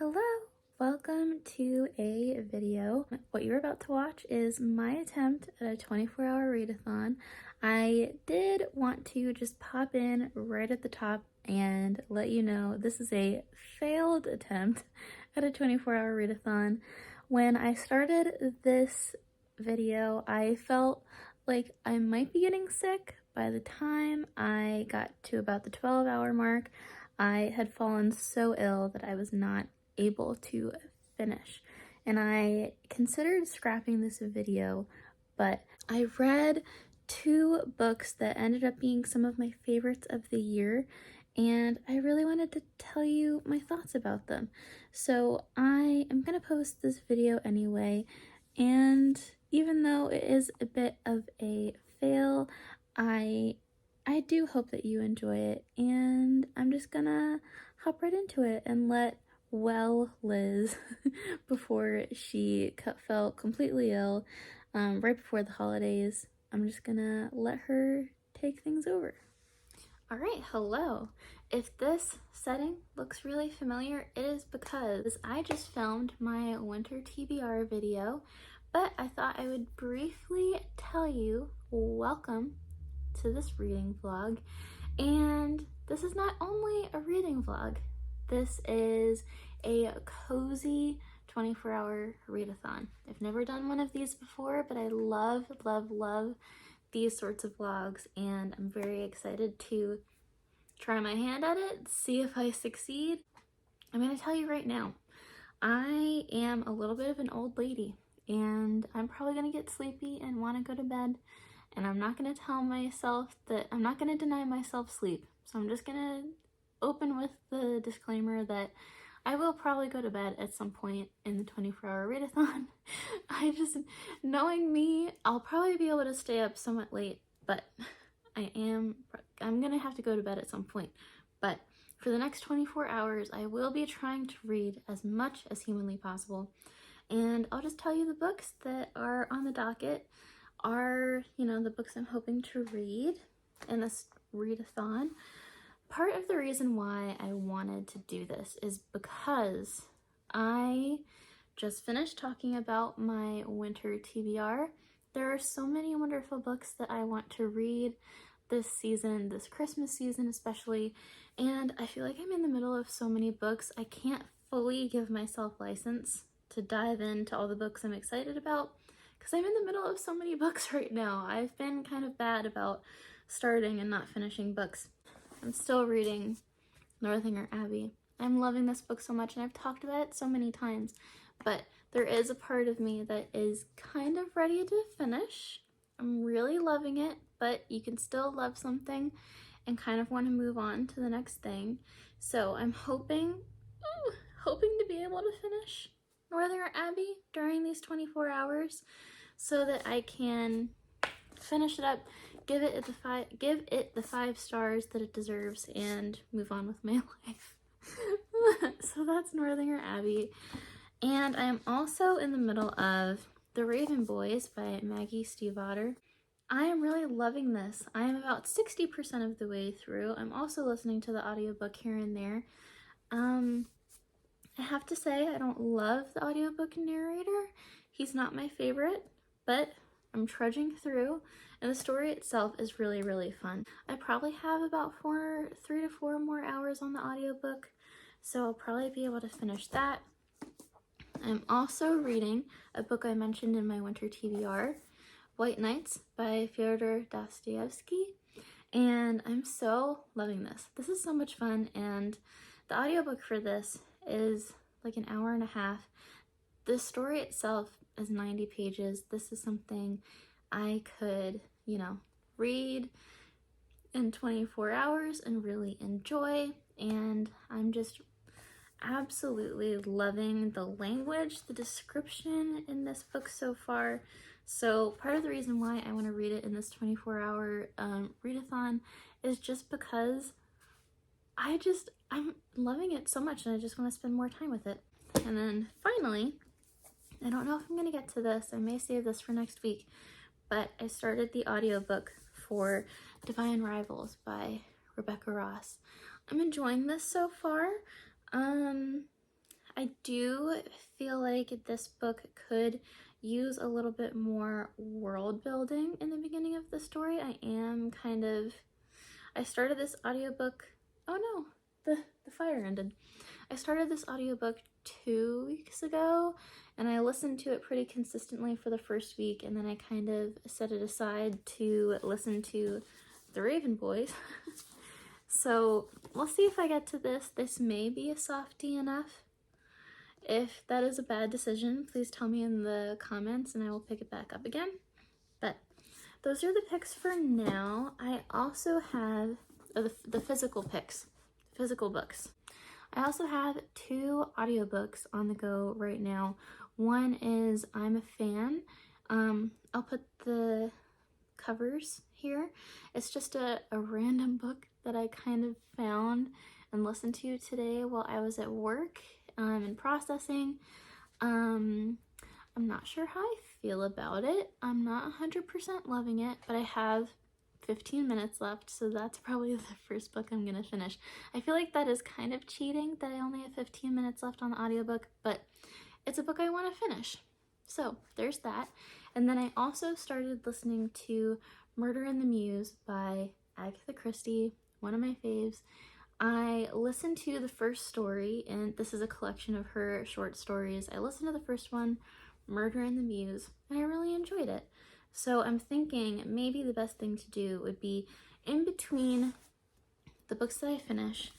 Hello, welcome to a video. What you're about to watch is my attempt at a 24-hour readathon. I did want to just pop in right at the top and let you know this is a failed attempt at a 24-hour readathon. When I started this video, I felt like I might be getting sick. By the time I got to about the 12-hour mark, I had fallen so ill that I was not able to finish, and I considered scrapping this video, but I read two books that ended up being some of my favorites of the year, and I really wanted to tell you my thoughts about them. So I am gonna post this video anyway, and even though it is a bit of a fail, I do hope that you enjoy it, and I'm just gonna hop right into it and let Liz before she fell completely ill right before the holidays. I'm just gonna let her take things over. All right, hello. If this setting looks really familiar, it is because I just filmed my winter TBR video, but I thought I would briefly tell you welcome to this reading vlog. And this is not only a reading vlog, this is a cozy 24-hour readathon. I've never done one of these before, but I love these sorts of vlogs, and I'm very excited to try my hand at it, see if I succeed. I'm gonna tell you right now, I am a little bit of an old lady, and I'm probably gonna get sleepy and want to go to bed, and I'm not gonna tell myself that I'm not gonna deny myself sleep. So I'm just gonna open with the disclaimer that I will probably go to bed at some point in the 24-hour readathon. Knowing me, I'll probably be able to stay up somewhat late, but I'm gonna have to go to bed at some point. But for the next 24 hours, I will be trying to read as much as humanly possible. And I'll just tell you the books that are on the docket are, the books I'm hoping to read in this readathon. Part of the reason why I wanted to do this is because I just finished talking about my winter TBR. There are so many wonderful books that I want to read this season, this Christmas season especially, and I feel like I'm in the middle of so many books. I can't fully give myself license to dive into all the books I'm excited about because I'm in the middle of so many books right now. I've been kind of bad about starting and not finishing books. I'm still reading Northanger Abbey. I'm loving this book so much, and I've talked about it so many times, but there is a part of me that is kind of ready to finish. I'm really loving it, but you can still love something and kind of want to move on to the next thing. So I'm hoping to be able to finish Northanger Abbey during these 24 hours so that I can finish it up, give it the 5 stars that it deserves, and move on with my life. So that's Northanger Abbey. And I am also in the middle of The Raven Boys by Maggie Stiefvater. I am really loving this. I am about 60% of the way through. I'm also listening to the audiobook here and there. I have to say, I don't love the audiobook narrator. He's not my favorite, but I'm trudging through, and the story itself is really fun. I probably have about 3 to 4 more hours on the audiobook, so I'll probably be able to finish that. I'm also reading a book I mentioned in my winter TBR, White Nights by Fyodor Dostoevsky, and I'm so loving this. This is so much fun, and the audiobook for this is like an hour and a half. The story itself is 90 pages. This is something I could, read in 24 hours and really enjoy, and I'm just absolutely loving the language, the description in this book so far. So part of the reason why I want to read it in this 24-hour readathon is just because I'm loving it so much, and I just want to spend more time with it. And then finally, I don't know if I'm going to get to this. I may save this for next week, but I started the audiobook for Divine Rivals by Rebecca Ross. I'm enjoying this so far. I I do feel like this book could use a little bit more world building in the beginning of the story. I started this audiobook, oh no, the fire ended. I started this audiobook 2 weeks ago, and I listened to it pretty consistently for the first week, and then I kind of set it aside to listen to The Raven Boys. So we'll see if I get to this. This may be a softie enough. If that is a bad decision, please tell me in the comments and I will pick it back up again. But those are the picks for now. I also have the physical picks, physical books. I also have 2 audiobooks on the go right now. One is I'm a Fan. I'll put the covers here. It's just a random book that I kind of found and listened to today while I was at work and processing. I'm not sure how I feel about it. I'm not 100% loving it, but I have 15 minutes left, so that's probably the first book I'm gonna finish. I feel like that is kind of cheating that I only have 15 minutes left on the audiobook, but it's a book I want to finish. So there's that. And then I also started listening to Murder in the Mews by Agatha Christie, one of my faves. I listened to the first story, and this is a collection of her short stories. I listened to the first one, Murder in the Mews, and I really enjoyed it. So I'm thinking maybe the best thing to do would be in between the books that I finish,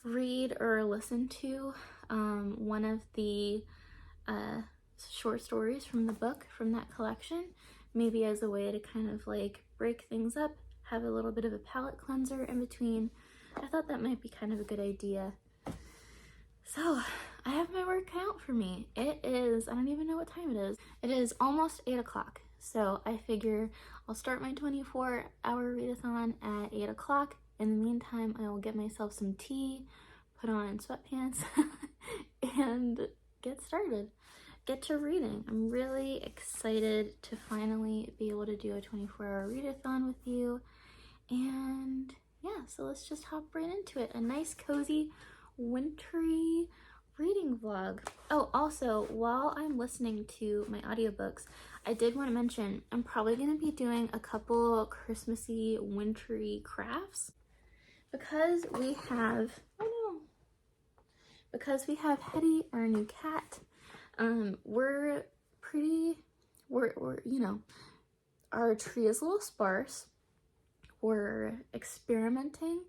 read or listen to one of the short stories from the book, from that collection, maybe as a way to kind of like break things up, have a little bit of a palate cleanser in between. I thought that might be kind of a good idea. So I have my work cut out for me. It is, I don't even know what time it is. It is almost 8 o'clock. So I figure I'll start my 24-hour readathon at 8 o'clock. In the meantime, I will get myself some tea, put on sweatpants, and get started. Get to reading. I'm really excited to finally be able to do a 24-hour readathon with you. And yeah, so let's just hop right into it. A nice, cozy, wintry reading vlog. Oh, also, while I'm listening to my audiobooks, I did want to mention I'm probably going to be doing a couple Christmassy, wintry crafts because we have, because we have Hetty, our new cat. We're you know, our tree is a little sparse. We're experimenting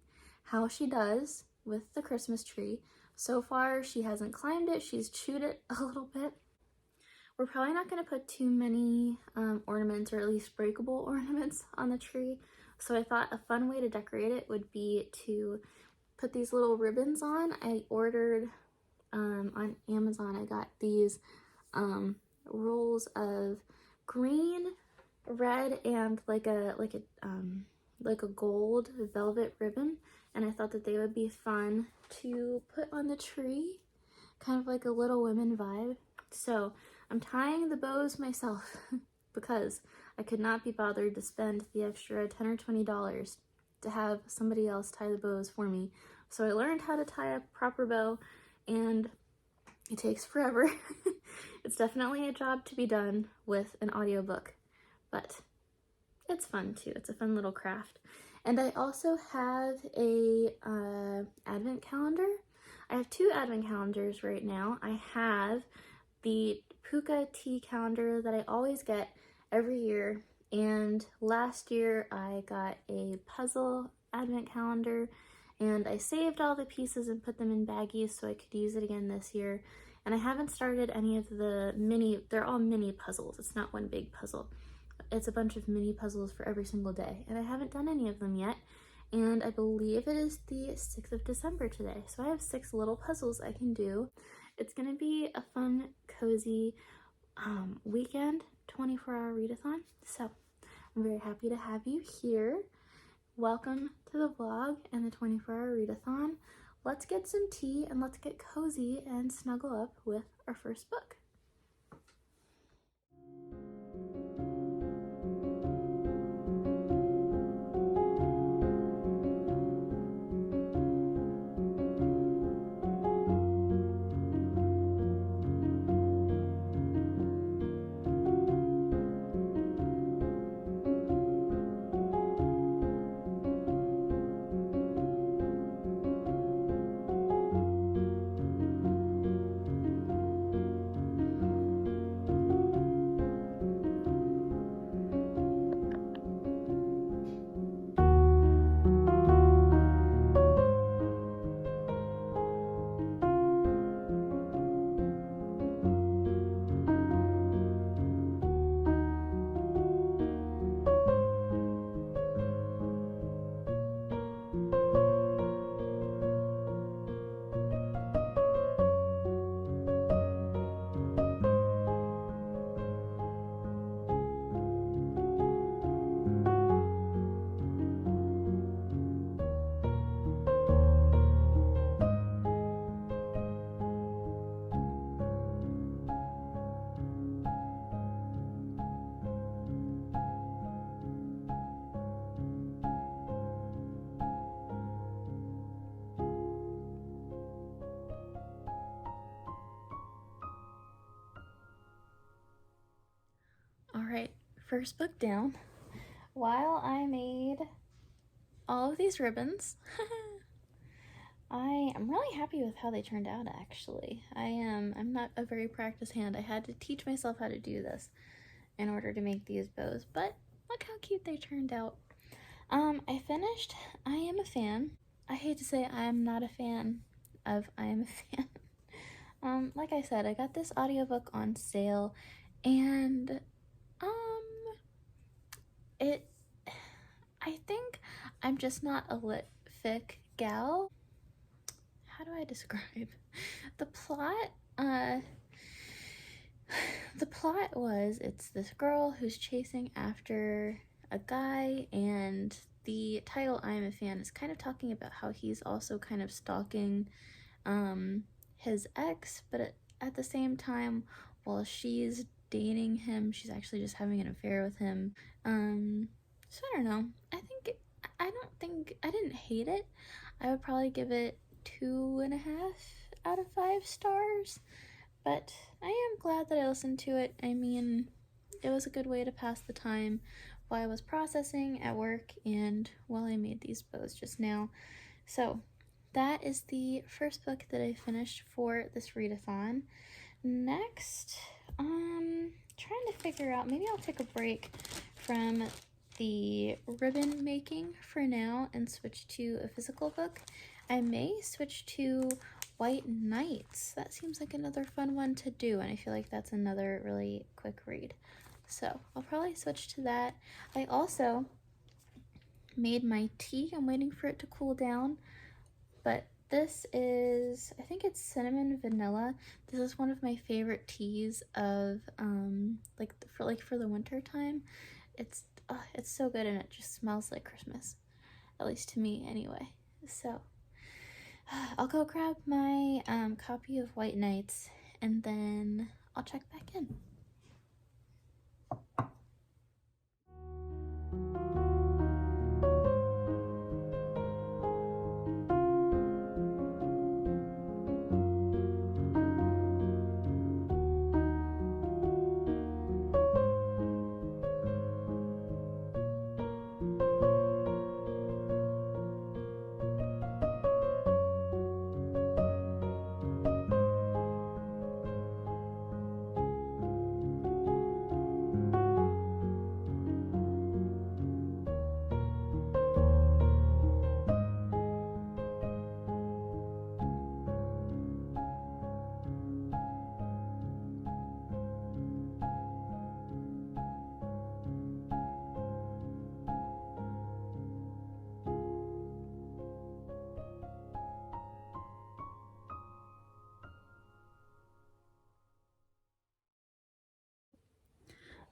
how she does with the Christmas tree. So far, she hasn't climbed it. She's chewed it a little bit. We're probably not going to put too many ornaments, or at least breakable ornaments, on the tree. So I thought a fun way to decorate it would be to put these little ribbons on. I ordered on Amazon, I got these rolls of green, red, and like a gold velvet ribbon, and I thought that they would be fun to put on the tree, kind of like a Little Women vibe. So I'm tying the bows myself because I could not be bothered to spend the extra $10 or $20 to have somebody else tie the bows for me. So I learned how to tie a proper bow, and it takes forever. It's definitely a job to be done with an audiobook, but it's fun too. It's a fun little craft. And I also have a advent calendar. I have 2 advent calendars right now. I have the Puka tea calendar that I always get every year, and last year I got a puzzle advent calendar, and I saved all the pieces and put them in baggies so I could use it again this year. And I haven't started any of the they're all mini puzzles. It's not one big puzzle. It's a bunch of mini puzzles for every single day, and I haven't done any of them yet. And I believe it is the 6th of December today, so I have 6 little puzzles I can do. It's gonna be a fun, cozy weekend 24-hour readathon. So I'm very happy to have you here. Welcome to the vlog and the 24-hour readathon. Let's get some tea and let's get cozy and snuggle up with our first book. first book down while I made all of these ribbons. I am really happy with how they turned out, actually. I'm not a very practiced hand. I had to teach myself how to do this in order to make these bows, but look how cute they turned out. I finished I Am a Fan. I hate to say I am not a fan of I Am a Fan. Like I said, I got this audiobook on sale, and I think I'm just not a lit fic gal. How do I describe the plot? The plot was, it's this girl who's chasing after a guy, and the title I'm a Fan is kind of talking about how he's also kind of stalking his ex, but at the same time, while she's dating him, she's actually just having an affair with him. So I don't know. I didn't hate it. I would probably give it 2.5 out of 5 stars, but I am glad that I listened to it. I mean, it was a good way to pass the time while I was processing at work and while I made these bows just now. So that is the first book that I finished for this readathon. Next, trying to figure out, maybe I'll take a break from the ribbon making for now and switch to a physical book. I may switch to White Nights. That seems like another fun one to do, and I feel like that's another really quick read. So I'll probably switch to that. I also made my tea. I'm waiting for it to cool down, but this is, I think it's cinnamon vanilla. This is one of my favorite teas of for the winter time. It's so good, and it just smells like Christmas, at least to me anyway. So I'll go grab my copy of White Nights, and then I'll check back in.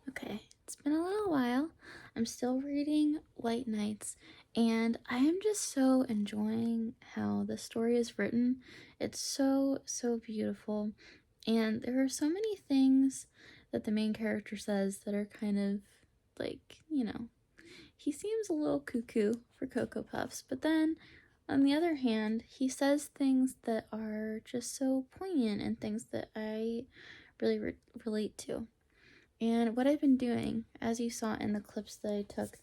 Okay, it's been a little while. I'm still reading White Nights, and I am just so enjoying how the story is written. It's so beautiful, and there are so many things that the main character says that are kind of like, he seems a little cuckoo for Cocoa Puffs, but then on the other hand, he says things that are just so poignant and things that I really relate to. And what I've been doing, as you saw in the clips that I took,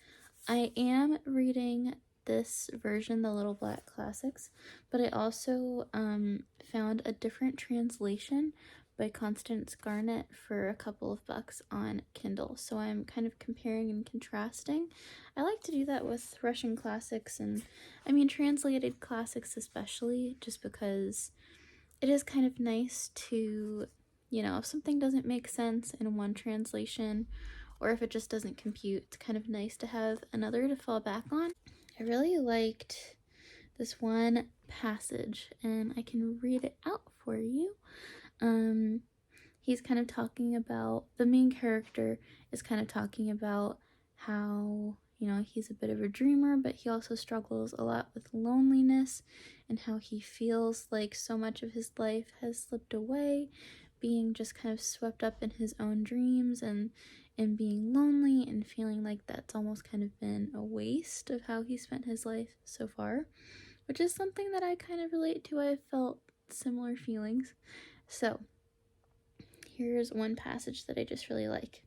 I am reading this version, the Little Black Classics, but I also found a different translation by Constance Garnett for a couple of bucks on Kindle. So I'm kind of comparing and contrasting. I like to do that with Russian classics, and I mean translated classics especially, just because it is kind of nice to, if something doesn't make sense in one translation, or if it just doesn't compute, it's kind of nice to have another to fall back on. I really liked this one passage, and I can read it out for you. He's kind of talking about, the main character is kind of talking about how, he's a bit of a dreamer, but he also struggles a lot with loneliness, and how he feels like so much of his life has slipped away, being just kind of swept up in his own dreams, and being lonely and feeling like that's almost kind of been a waste of how he spent his life so far, which is something that I kind of relate to. I've felt similar feelings. So here's one passage that I just really like.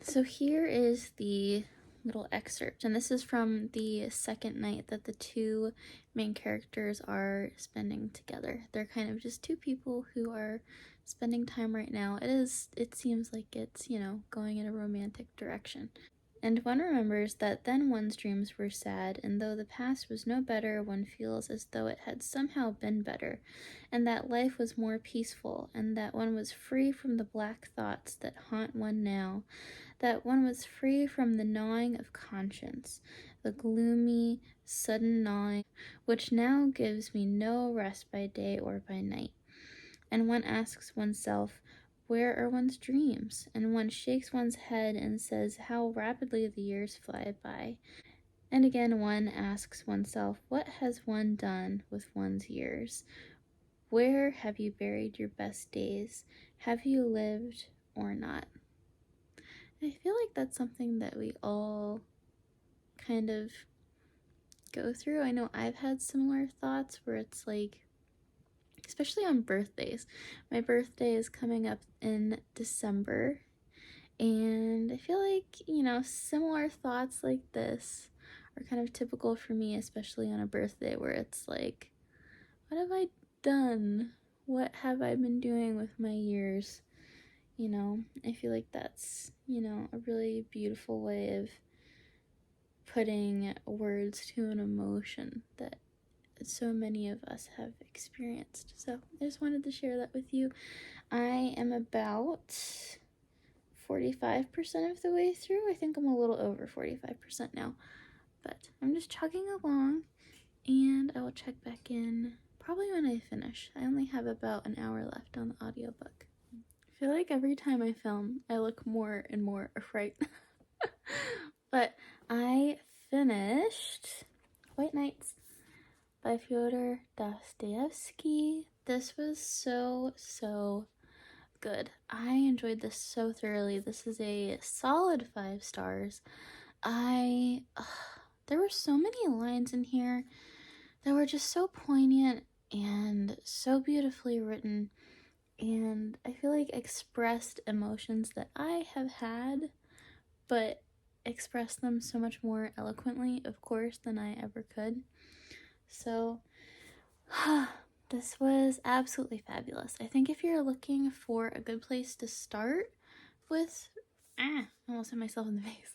So here is the little excerpt, and this is from the second night that the two main characters are spending together. They're kind of just two people who are spending time right now. It seems like it's, going in a romantic direction. And one remembers that then one's dreams were sad, and though the past was no better, one feels as though it had somehow been better, and that life was more peaceful, and that one was free from the black thoughts that haunt one now, that one was free from the gnawing of conscience, the gloomy, sudden gnawing, which now gives me no rest by day or by night. And one asks oneself, where are one's dreams? And one shakes one's head and says how rapidly the years fly by. And again one asks oneself, what has one done with one's years? Where have you buried your best days? Have you lived or not? And I feel like that's something that we all kind of go through. I know I've had similar thoughts where it's like, especially on birthdays. My birthday is coming up in December, and I feel like, similar thoughts like this are kind of typical for me, especially on a birthday where it's like, what have I done? What have I been doing with my years? I feel like that's, a really beautiful way of putting words to an emotion that so many of us have experienced. So I just wanted to share that with you. I am about 45% of the way through. I think I'm a little over 45% now, but I'm just chugging along, and I will check back in probably when I finish. I only have about an hour left on the audiobook. I feel like every time I film, I look more and more afraid. But I finished White Nights by Fyodor Dostoevsky. This was so good. I enjoyed this so thoroughly. This is a solid 5 stars. There were so many lines in here that were just so poignant and so beautifully written, and I feel like expressed emotions that I have had, but expressed them so much more eloquently, of course, than I ever could. So this was absolutely fabulous. I think if you're looking for a good place to start with, I almost hit myself in the face.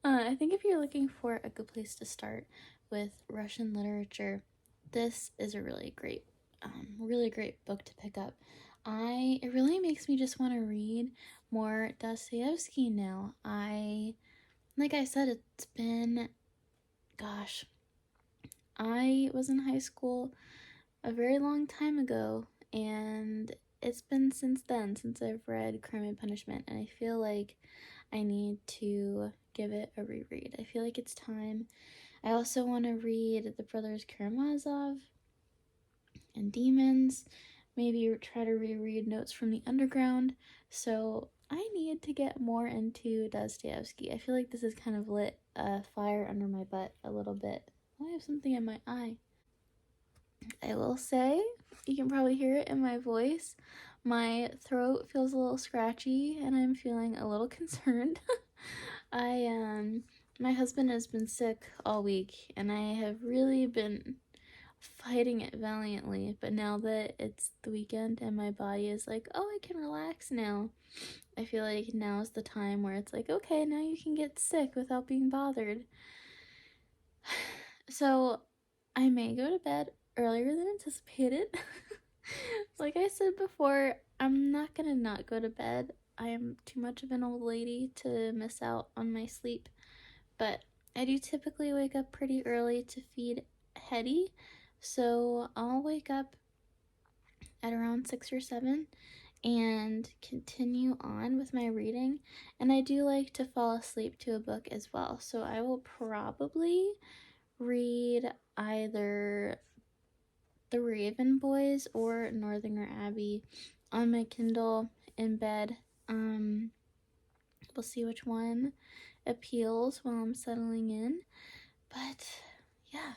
I think if you're looking for a good place to start with Russian literature, this is a really great book to pick up. It really makes me just want to read more Dostoevsky now. Like I said, it's been, gosh, I was in high school a very long time ago, and it's been since then since I've read Crime and Punishment, and I feel like I need to give it a reread. I feel like it's time. I also want to read The Brothers Karamazov and Demons, maybe try to reread Notes from the Underground. So I need to get more into Dostoevsky. I feel like this has kind of lit a fire under my butt a little bit. I have something in my eye. I will say, you can probably hear it in my voice, my throat feels a little scratchy and I'm feeling a little concerned. My husband has been sick all week and I have really been fighting it valiantly, but now that it's the weekend and my body is like, oh, I can relax now, I feel like now's the time where it's like, okay, now you can get sick without being bothered. So I may go to bed earlier than anticipated. Like I said before, I'm not gonna not go to bed. I am too much of an old lady to miss out on my sleep, but I do typically wake up pretty early to feed Hetty, so I'll wake up at around 6 or 7 and continue on with my reading, and I do like to fall asleep to a book as well, so I will probably read either The Raven Boys or Northanger Abbey on my Kindle in bed. We'll see which one appeals while I'm settling in, but yeah,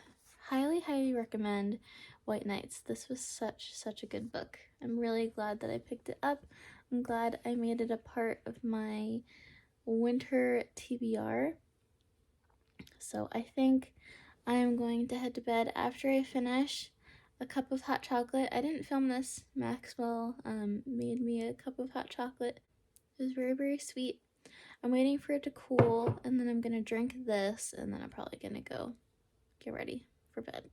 highly recommend White Nights. This was such a good book. I'm really glad that I picked it up. I'm glad I made it a part of my winter TBR. So I think I'm going to head to bed after I finish a cup of hot chocolate. I didn't film this. Maxwell made me a cup of hot chocolate. It was very, very sweet. I'm waiting for it to cool, and then I'm gonna drink this, and then I'm probably gonna go get ready for bed.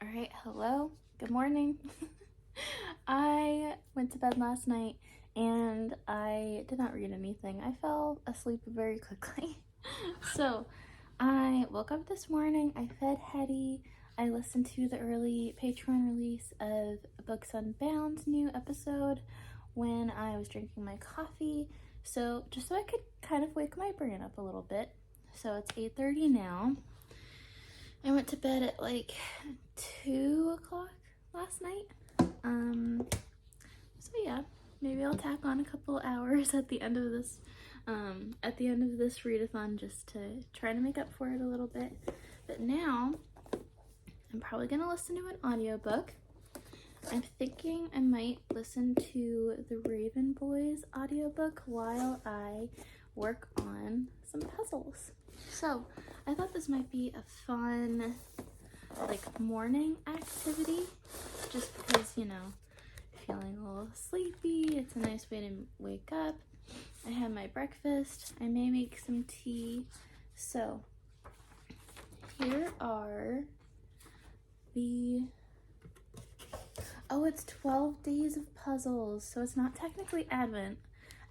All right, hello, good morning. I went to bed last night and I did not read anything. I fell asleep very quickly. So I woke up this morning, I fed Hetty, I listened to the early Patreon release of Books Unbound's new episode when I was drinking my coffee. So just so I could kind of wake my brain up a little bit. So it's 8:30 now. I went to bed at like 2 o'clock last night. So yeah, maybe I'll tack on a couple hours at the end of this readathon just to try to make up for it a little bit. But now I'm probably gonna listen to an audiobook. I'm thinking I might listen to the Raven Boys audiobook while I work on some puzzles. So I thought this might be a fun like morning activity, just because, you know, feeling a little sleepy. It's a nice way to wake up. I had my breakfast. I may make some tea. So here are it's 12 days of puzzles, so it's not technically Advent.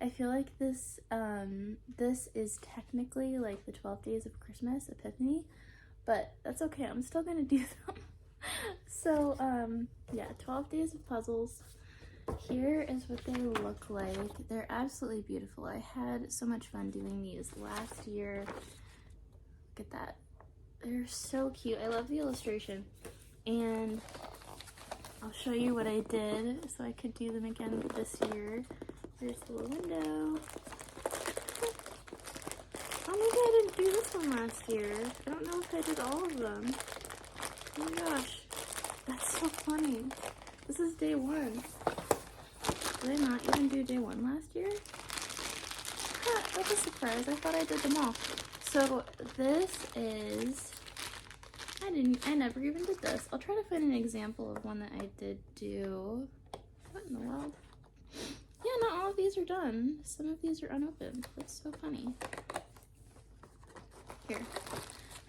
I feel like this is technically like the 12 days of Christmas, Epiphany, but that's okay, I'm still gonna do them. So yeah, 12 days of puzzles. Here is what they look like. They're absolutely beautiful. I had so much fun doing these last year. Look at that. They're so cute. I love the illustration. And I'll show you what I did so I could do them again this year. Here's the little window. Oh, maybe I didn't do this one last year. I don't know if I did all of them. Oh my gosh, that's so funny. This is day one. Did I not even do day one last year? Huh, that's a surprise. I thought I did them all. So this is, I never even did this. I'll try to find an example of one that I did do. What in the world? Yeah, not all of these are done. Some of these are unopened. That's so funny. Here,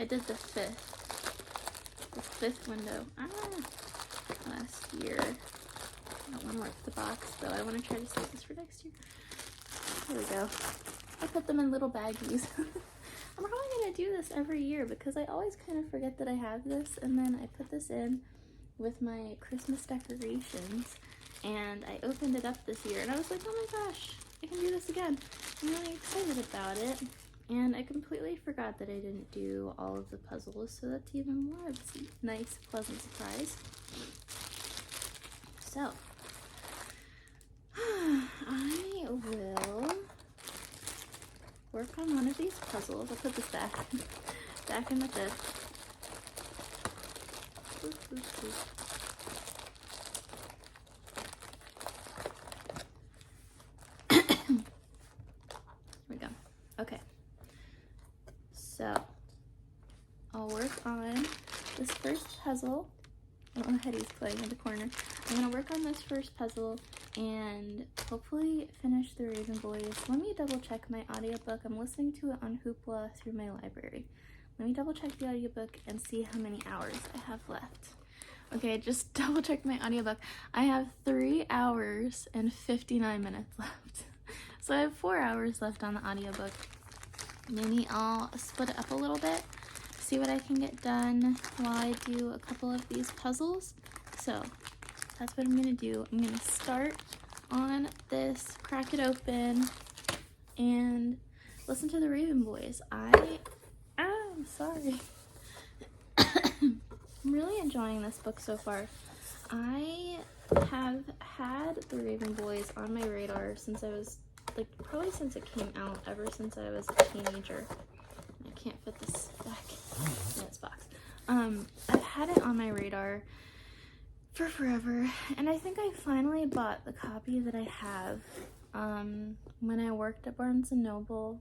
I did the fifth window. Last year. I don't want to work the box though. I want to try to save this for next year. There we go. I put them in little baggies. I'm probably going to do this every year because I always kind of forget that I have this, and then I put this in with my Christmas decorations, and I opened it up this year and I was like, oh my gosh, I can do this again. I'm really excited about it, and I completely forgot that I didn't do all of the puzzles, so that's even more of a nice, pleasant surprise. So I will work on one of these puzzles. I'll put this back in the fifth. Here we go. Okay. So I'll work on this first puzzle. Oh, Hetty's playing in the corner. I'm gonna work on this first puzzle and hopefully finish the Raven Boys. Let me double check my audiobook. I'm listening to it on Hoopla through my library. Let me double check the audiobook and see how many hours I have left. Okay, just double check my audiobook. I have 3 hours and 59 minutes left. So I have 4 hours left on the audiobook. Maybe I'll split it up a little bit, see what I can get done while I do a couple of these puzzles. So that's what I'm gonna do. I'm gonna start on this, crack it open, and listen to the Raven Boys. I'm sorry. I'm really enjoying this book so far. I have had the Raven Boys on my radar since I was, like, probably since it came out, ever since I was a teenager. I can't fit this back in its box. I've had it on my radar for forever, and I think I finally bought the copy that I have when I worked at Barnes & Noble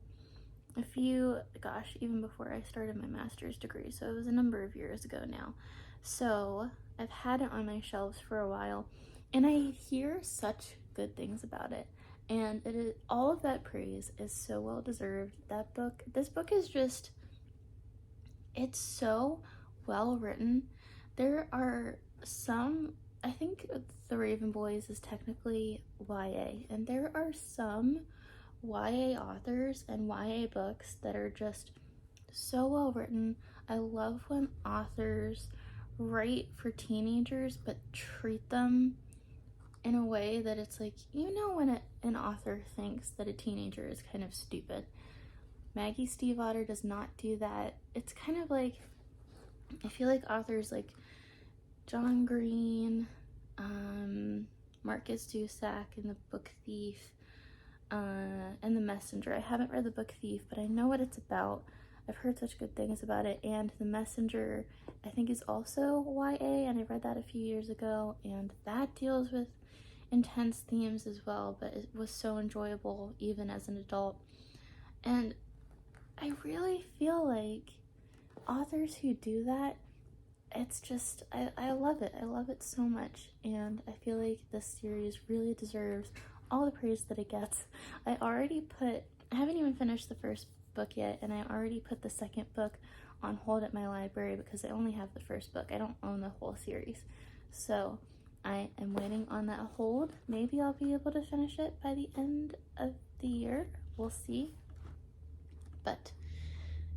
even before I started my master's degree, so it was a number of years ago now. So I've had it on my shelves for a while, and I hear such good things about it. And all of that praise is so well deserved. This book is just, it's so well written. There are some, I think The Raven Boys is technically YA, and there are some YA authors and YA books that are just so well written. I love when authors write for teenagers but treat them in a way that it's like, when an author thinks that a teenager is kind of stupid. Maggie Stiefvater does not do that. It's kind of like, I feel like authors like John Green, Marcus Zusak in The Book Thief, and The Messenger. I haven't read The Book Thief, but I know what it's about. I've heard such good things about it, and The Messenger, I think, is also YA, and I read that a few years ago, and that deals with intense themes as well, but it was so enjoyable even as an adult. And I really feel like authors who do that, it's just, I love it. I love it so much, and I feel like this series really deserves all the praise that it gets. I haven't even finished the first book yet, and I already put the second book on hold at my library because I only have the first book. I don't own the whole series. So I am waiting on that hold. Maybe I'll be able to finish it by the end of the year. We'll see. But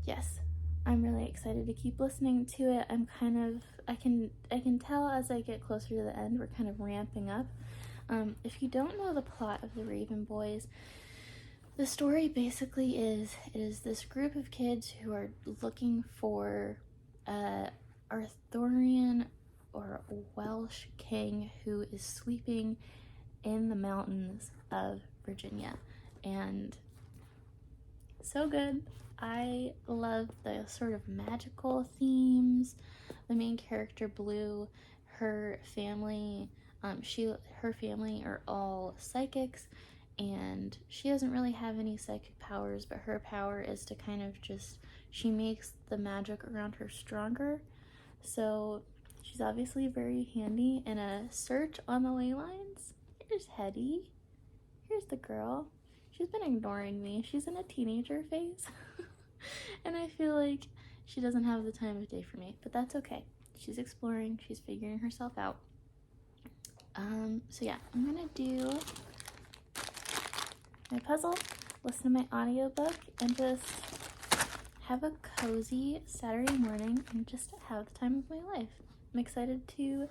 yes, I'm really excited to keep listening to it. I can tell as I get closer to the end, we're kind of ramping up. If you don't know the plot of The Raven Boys, the story basically is this group of kids who are looking for Arthurian or Welsh king who is sleeping in the mountains of Virginia. And so good. I love the sort of magical themes. The main character, Blue, her family are all psychics, and she doesn't really have any psychic powers, but her power is to kind of she makes the magic around her stronger. So she's obviously very handy. In a search on the ley lines, here's Hetty. Here's the girl. She's been ignoring me. She's in a teenager phase. And I feel like she doesn't have the time of day for me, but that's okay. She's exploring, she's figuring herself out. So yeah, I'm gonna do my puzzle, listen to my audiobook, and just have a cozy Saturday morning and just have the time of my life. I'm excited to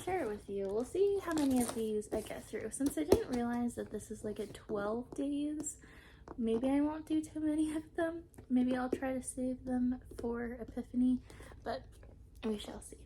share it with you. We'll see how many of these I get through. Since I didn't realize that this is like a 12 days, maybe I won't do too many of them. Maybe I'll try to save them for Epiphany, but we shall see.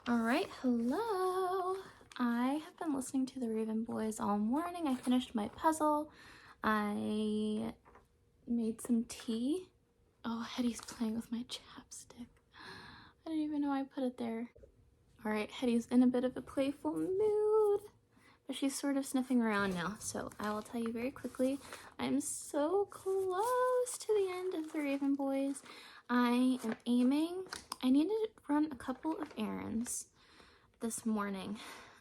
Alright, hello! I have been listening to the Raven Boys all morning. I finished my puzzle. I made some tea. Oh, Hetty's playing with my chapstick. I didn't even know I put it there. Alright, Hetty's in a bit of a playful mood, but she's sort of sniffing around now, so I will tell you very quickly. I'm so close to the end of the Raven Boys. I am aiming. I need to run a couple of errands this morning,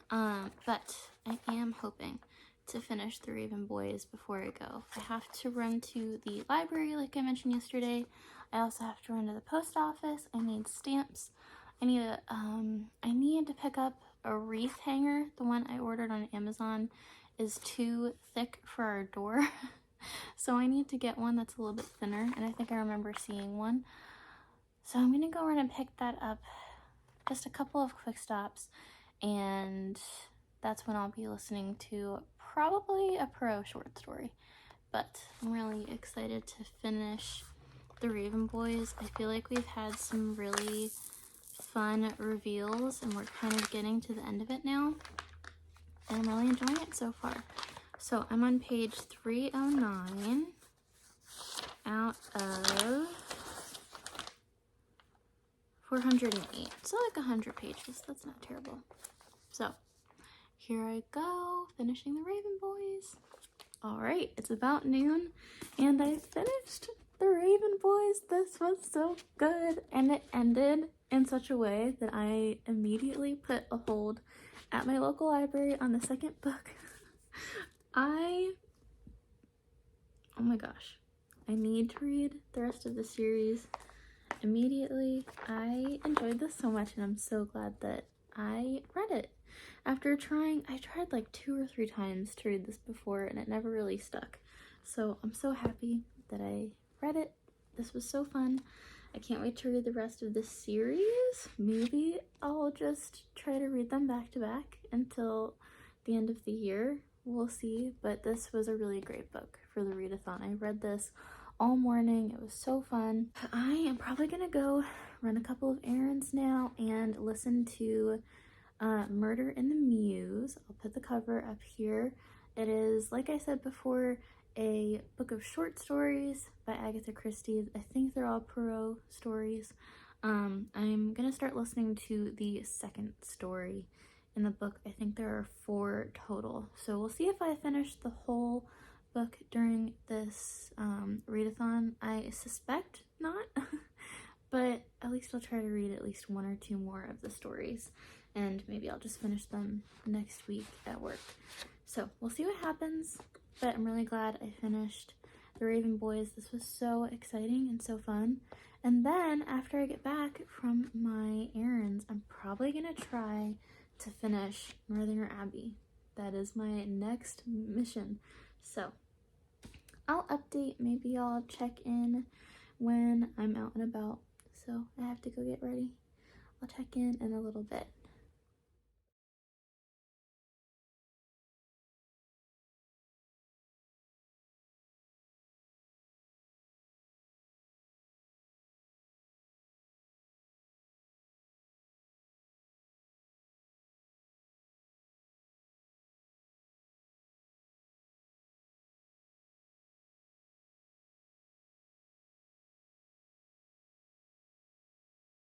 but I am hoping to finish the Raven Boys before I go. I have to run to the library like I mentioned yesterday. I also have to run to the post office. I need stamps. I need to pick up a wreath hanger. The one I ordered on Amazon is too thick for our door. So I need to get one that's a little bit thinner, and I think I remember seeing one. So I'm gonna go run and pick that up. Just a couple of quick stops, and that's when I'll be listening to probably a Pro short story. But I'm really excited to finish the Raven Boys. I feel like we've had some really fun reveals, and we're kind of getting to the end of it now, and I'm really enjoying it so far. So I'm on page 309 out of 408, so like 100 pages. That's not terrible. So here I go, finishing the Raven Boys. All right, it's about noon, and I finished the Raven Boys. This was so good, and it ended in such a way that I immediately put a hold at my local library on the second book. Oh my gosh, I need to read the rest of the series immediately. I enjoyed this so much, and I'm so glad that I read it. After I tried like 2 or 3 times to read this before, and it never really stuck. So I'm so happy that I read it. This was so fun. I can't wait to read the rest of this series. Maybe I'll just try to read them back to back until the end of the year. We'll see, but this was a really great book for the readathon. I read this all morning. It was so fun. I am probably gonna go run a couple of errands now and listen to Murder in the Muse. I'll put the cover up here. It is, like I said before, a book of short stories by Agatha Christie. I think they're all Poirot stories. I'm gonna start listening to the second story in the book. I think there are 4 total. So we'll see if I finish the whole book during this readathon. I suspect not, but at least I'll try to read at least 1 or 2 more of the stories, and maybe I'll just finish them next week at work. So we'll see what happens, but I'm really glad I finished the Raven Boys. This was so exciting and so fun. And then after I get back from my errands, I'm probably gonna try to finish Northanger Abbey. That is my next mission. So I'll update. Maybe I'll check in when I'm out and about. So I have to go get ready. I'll check in a little bit.